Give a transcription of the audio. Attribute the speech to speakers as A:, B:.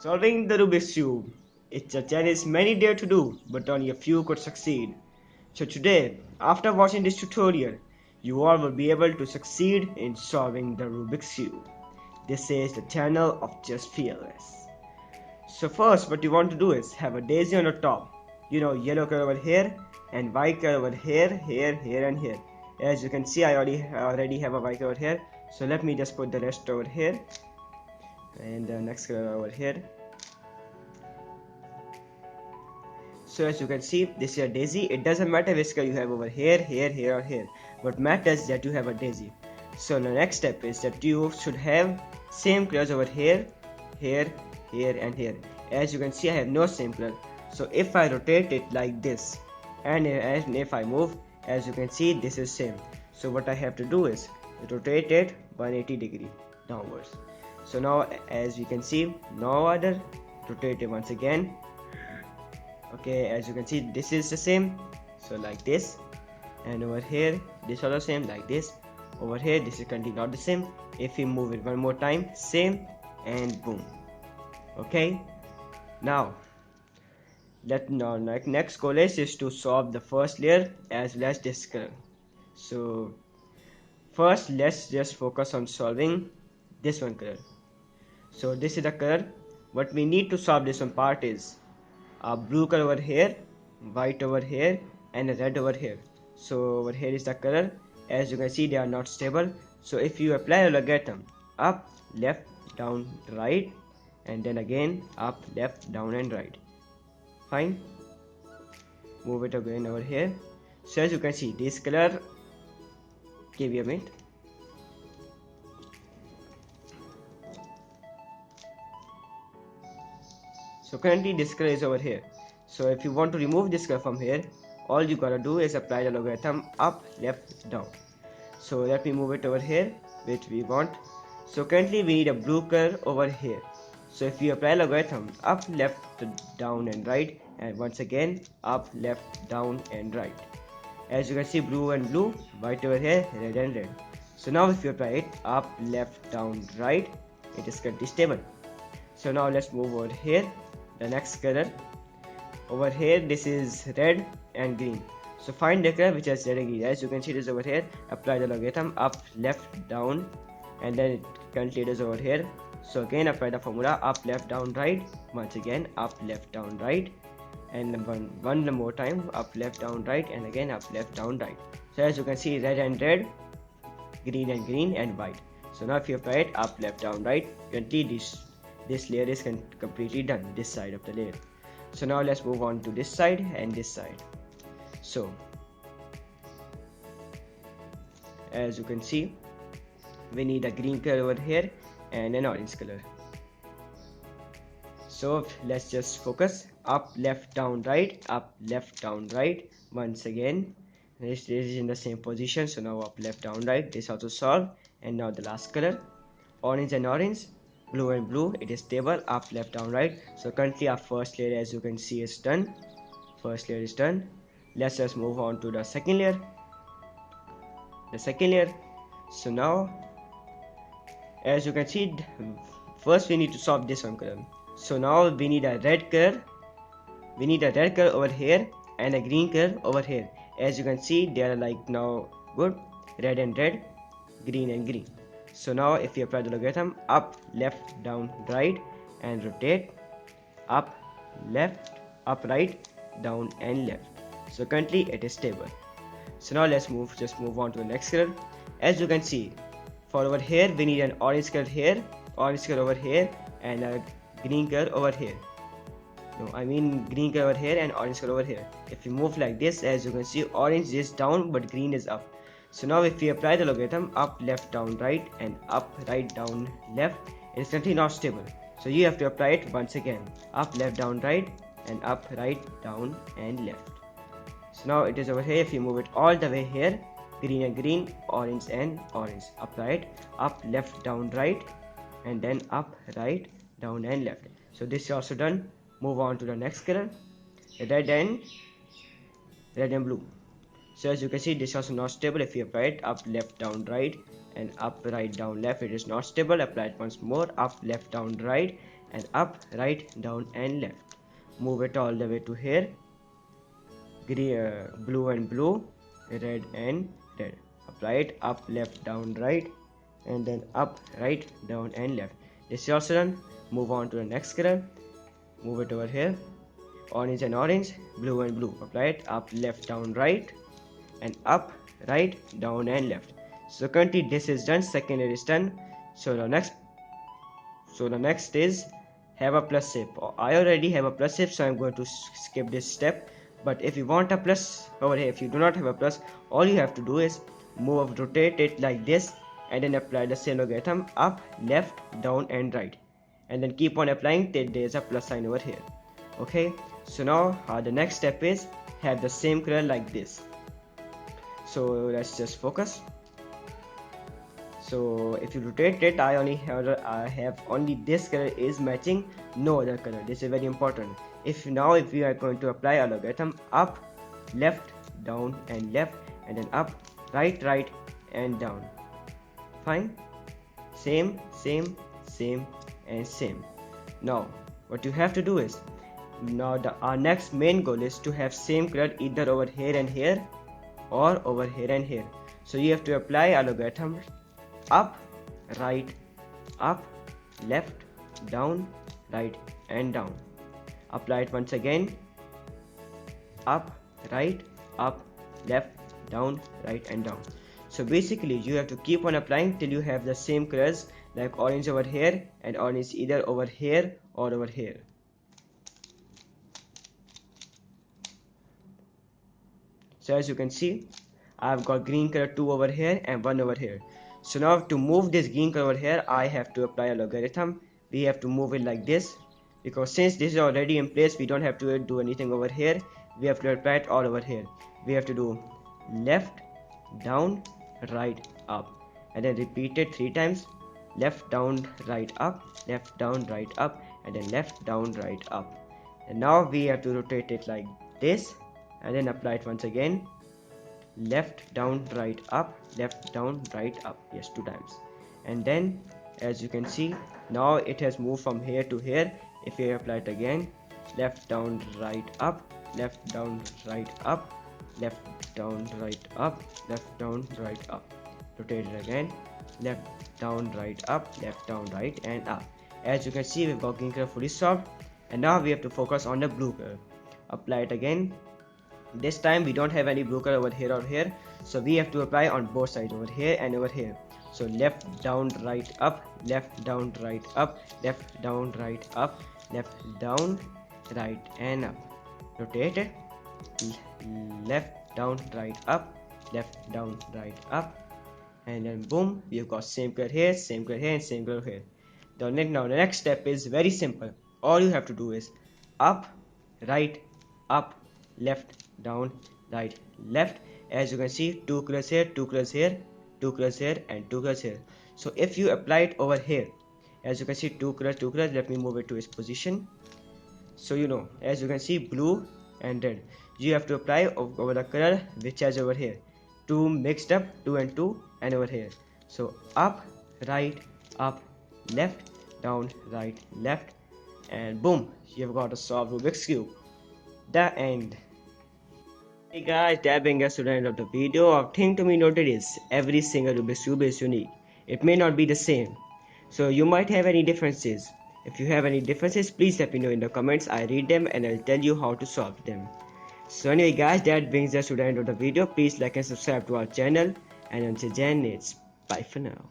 A: Solving the Rubik's Cube. It's a challenge many dare to do, but only a few could succeed. So today, after watching this tutorial, you all will be able to succeed in solving the Rubik's Cube. This is the channel of Just Fearless. So first, what you want to do is have a daisy on the top. You know, yellow color over here and white color over here, here and here. As you can see, I already have a white color here. So let me just put the rest over here and the next color over here. So as you can see, this is a daisy. It doesn't matter which color you have over here, here or here. What matters is that you have a daisy. So the next step is that you should have same colors over here, here and here. As you can see, I have no same color. So if I rotate it like this and if I move, as you can see, this is same. So what I have to do is rotate it 180 degree downwards. So now as we can see, no other, rotate it once again. Okay, as you can see, this is the same. So like this, and over here this also same like this. Over here this is currently not the same. If we move it one more time, same, and boom. Okay, now next goal is to solve the first layer as well as this color. So first let's just focus on solving this one color. So this is the color. What we need to solve this one part is a blue color over here, white over here, and a red over here. So over here is the color. As you can see, they are not stable. So if you apply a logarithm, up, left, down, right, and then again up, left, down and right. Fine. Move it again over here. So as you can see, this color, give me a minute. So currently this color is over here. So if you want to remove this color from here, all you gotta do is apply the logarithm up, left, down. So let me move it over here, which we want. So currently we need a blue color over here. So if you apply logarithm up, left, down and right, and once again up, left, down and right. As you can see, blue and blue, white over here, red and red. So now if you apply it up, left, down, right, it is currently stable. So now let's move over here. The next color over here, this is red and green. So find the color which has red and green. As you can see, this over here. Apply the logarithm up, left, down, and then currently it is over here. So again apply the formula up, left, down, right. Once again up, left, down, right, and one more time up, left, down, right, and again up, left, down, right. So as you can see, red and red, green and green, and white. So now if you apply it up, left, down, right, currently this layer is completely done, this side of the layer. So now let's move on to this side and this side. So as you can see, we need a green color over here and an orange color. So let's just focus up, left, down, right, up, left, down, right. Once again, this is in the same position. So now up, left, down, right, this also solved. And now the last color, orange and orange, blue and blue, it is stable, up, left, down, right. So currently our first layer, as you can see, is done. First layer is done. Let's just move on to the second layer. So now as you can see, first we need to solve this one color. So now we need a red color. We need a red color over here and a green color over here. As you can see, they are like now good, red and red, green and green. So now if you apply the logarithm up, left, down, right, and rotate up, left, up, right, down and left. So currently it is stable. So now let's just move on to the next color. As you can see, for over here we need an orange color here, orange color over here, and a green color over here. No, I mean green color over here and orange color over here. If you move like this, as you can see, orange is down but green is up. So now if we apply the logarithm up, left, down, right, and up, right, down, left, it is currently not stable. So you have to apply it once again, up, left, down, right, and up, right, down and left. So now it is over here. If you move it all the way here, green and green, orange and orange, apply it up, left, down, right, and then up, right, down and left. So this is also done. Move on to the next color, red and blue. So as you can see, this is also not stable. If you apply it up, left, down, right, and up, right, down, left, it is not stable. Apply it once more, up, left, down, right, and up, right, down and left. Move it all the way to here. Green, blue and blue, red and red. Apply it up, left, down, right, and then up, right, down and left. This is also done. Move on to the next color. Move it over here. Orange and orange, blue and blue. Apply it up, left, down, right, and up, right, down and left. So currently this is done. Second layer is done. So the next is have a plus shape. I already have a plus shape, so I'm going to skip this step. But if you want a plus over here, if you do not have a plus, all you have to do is rotate it like this, and then apply the same logarithm up, left, down and right, and then keep on applying till there is a plus sign over here. Okay, so now the next step is have the same color like this. So let's just focus. So if you rotate it, I have only this color is matching, no other color. This is very important. If we are going to apply a logarithm up, left, down and left, and then up, right, right and down. Fine. Same and same. Now what you have to do is, our next main goal is to have same color either over here and here or over here and here. So you have to apply a logarithm up, right, up, left, down, right and down. Apply it once again. Up, right, up, left, down, right and down. So basically you have to keep on applying till you have the same colors, like orange over here and orange either over here or over here. So as you can see, I've got green color 2 over here and 1 over here. So now to move this green color over here, I have to apply a logarithm. We have to move it like this, because since this is already in place, we don't have to do anything over here. We have to apply it all over here. We have to do left, down, right, up, and then repeat it 3 times. Left, down, right, up, left, down, right, up, and then left, down, right, up. And now we have to rotate it like this, and then apply it once again. Left, down, right, up, left, down, right, up. Yes, 2 times. And then as you can see, now it has moved from here to here. If you apply it again, left, down, right, up, left, down, right, up, left, down, right, up, left, down, right, up. Rotate it again. Left, down, right, up, left, down, right and up. As you can see, we've got green color fully solved, and now we have to focus on the blue color. Apply it again. This time we don't have any blue color over here or here, so we have to apply on both sides, over here and over here. So left, down, right, up, left, down, right, up, left, down, right, up, left, down, right and up. Rotate it. Left, down, right, up, left, down, right, up, and then boom, we've got same color here, same color here and same color here. Now the next step is very simple. All you have to do is up, right, up, left, down, right, left. As you can see, 2 colors here, 2 colors here, 2 colors here and 2 colors here. So if you apply it over here, as you can see, 2 colors, 2 colors. Let me move it to its position. So as you can see, blue and red, you have to apply over the color which has over here. 2 mixed up, 2 and 2 and over here. So up, right, up, left, down, right, left, and boom, you've got a solved Rubik's Cube. The end. Hey guys, that brings us to the end of the video. Our thing to be noted is every single Rubik's Cube is unique. It may not be the same, so you might have any differences. If you have any differences, please let me know in the comments. I read them and I'll tell you how to solve them. So anyway guys, that brings us to the end of the video. Please like and subscribe to our channel, and until then, it's bye for now.